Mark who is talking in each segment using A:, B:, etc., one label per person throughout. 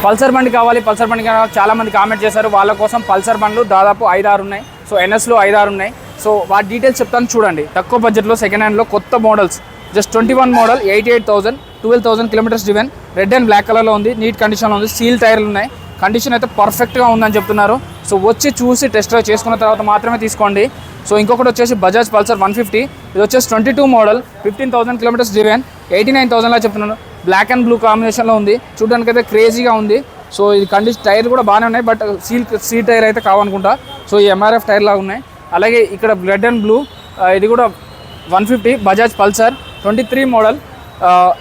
A: Pulsar బండి కావాలి, Pulsar బండి కావాలి చాలా మంది కామెంట్ చేశారు. వాళ్ళ కోసం పల్సర్ బండ్లు దాదాపు 5-6 ఉన్నాయి. సో ఎన్ఎస్లో 5-6 ఉన్నాయి. సో వాటి డీటెయిల్స్ చెప్తాను చూడండి. తక్కువ బడ్జెట్లో సెకండ్ హ్యాండ్లో కొత్త models, just 21 model, 88,000, 12,000 kilometres driven, red and black కలర్లో ఉంది, నీట్ కండిషన్లో ఉంది, సీల్ టైర్లు ఉన్నాయి, కండిషన్ అయితే పర్ఫెక్ట్గా ఉందని చెప్తున్నారు. సో వచ్చి చూసి టెస్ట్ డ్రైవ్ చేసుకున్న తర్వాత మాత్రమే తీసుకోండి. సో ఇంకొకటి వచ్చేసి బజాజ్ పల్సర్ 150, ఇది వచ్చేసి 22 మోడల్, 15,000 కిలోమీటర్స్ డ్రివెన్, 89,000లా చెప్తున్నాను. బ్లాక్ అండ్ బ్లూ కాంబినేషన్లో ఉంది, చూడడానికి అయితే క్రేజీగా ఉంది. సో ఇది కండిషన్ టైర్ కూడా బాగానే ఉన్నాయి, బట్ సీల్ టైర్ అయితే కావనుకుంటా. సో ఈ ఎంఆర్ఎఫ్ టైర్ లాగా ఉన్నాయి. అలాగే ఇక్కడ రెడ్ అండ్ బ్లూ, ఇది కూడా 150 బజాజ్ పల్సర్ 23 మోడల్,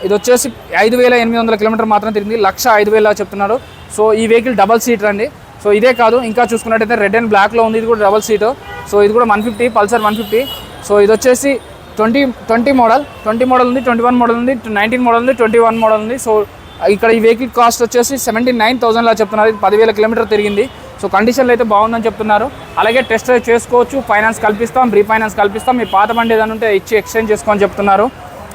A: ఇది వచ్చేసి 5,800 కిలోమీటర్ మాత్రం తిరిగింది, 1,05,000 చెప్తున్నారు. సో ఈ వెహికల్ డబల్ సీటర్ అండి. సో ఇదే కాదు, ఇంకా చూసుకున్నట్టయితే రెడ్ అండ్ బ్లాక్లో ఉంది, ఇది కూడా డబల్ సీటు. సో ఇది కూడా 150 పల్సర్ 150. సో ఇది వచ్చేసి 20 మోడల్ ఉంది, 21 మోడల్ ఉంది, 19 మోడల్ ఉంది, 21 మోడల్ ఉంది. సో ఇక్కడ ఈ వెహికల్ కాస్ట్ వచ్చేసి 79,000లా చెప్తున్నారు. ఇది 10,000 కిలోమీటర్ తిరిగింది. సో కండిషన్లు అయితే బాగుందని చెప్తున్నారు. అలాగే టెస్ట్ డ్రైవ్ చేసుకోవచ్చు, ఫైనాన్స్ కల్పిస్తాం, రీఫైనాన్స్ కల్పిస్తాం, మీ పాత బండి ఏదైనా ఉంటే ఇచ్చి ఎక్స్చేంజ్ చేసుకోని చెప్తున్నారు.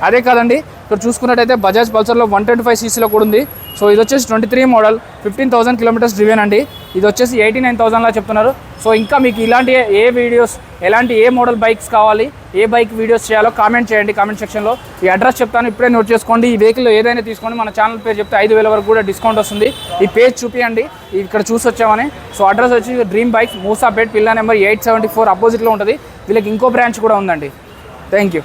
A: అదే కాదండి, ఇక్కడ చూసుకున్నట్టయితే బజాజ్ పల్సర్లో 125cc కూడా ఉంది. సో ఇది వచ్చేసి 23 మోడల్, 15,000 కిలోమీటర్స్ డ్రివెన్ అండి. ఇది వచ్చేసి 89,000లా చెప్తున్నారు. సో ఇంకా మీకు ఇలాంటి ఏ వీడియోస్, ఏ మోడల్ బైక్స్ కావాలి, ఏ బైక్ వీడియోస్ చేయాలో కామెంట్ చేయండి కామెంట్ సెక్షన్లో. ఈ అడ్రస్ చెప్తాను, ఇప్పుడే నోట్ చేసుకోండి. ఈ వెహికల్లో ఏదైనా తీసుకోండి, మన ఛానల్ పేరు చెప్తే 5,000 వరకు కూడా డిస్కౌంట్ వస్తుంది. ఈ పేజ్ చూపియండి, ఇక్కడ చూసి వచ్చామని. సో అడ్రస్ వచ్చి డ్రీమ్ బైక్స్, మూసాపేట్, పిల్లా నెంబర్ 874 అపోజిట్లో ఉంటుంది. వీళ్ళకి ఇంకో బ్రాంచ్ కూడా ఉందండి. Thank you.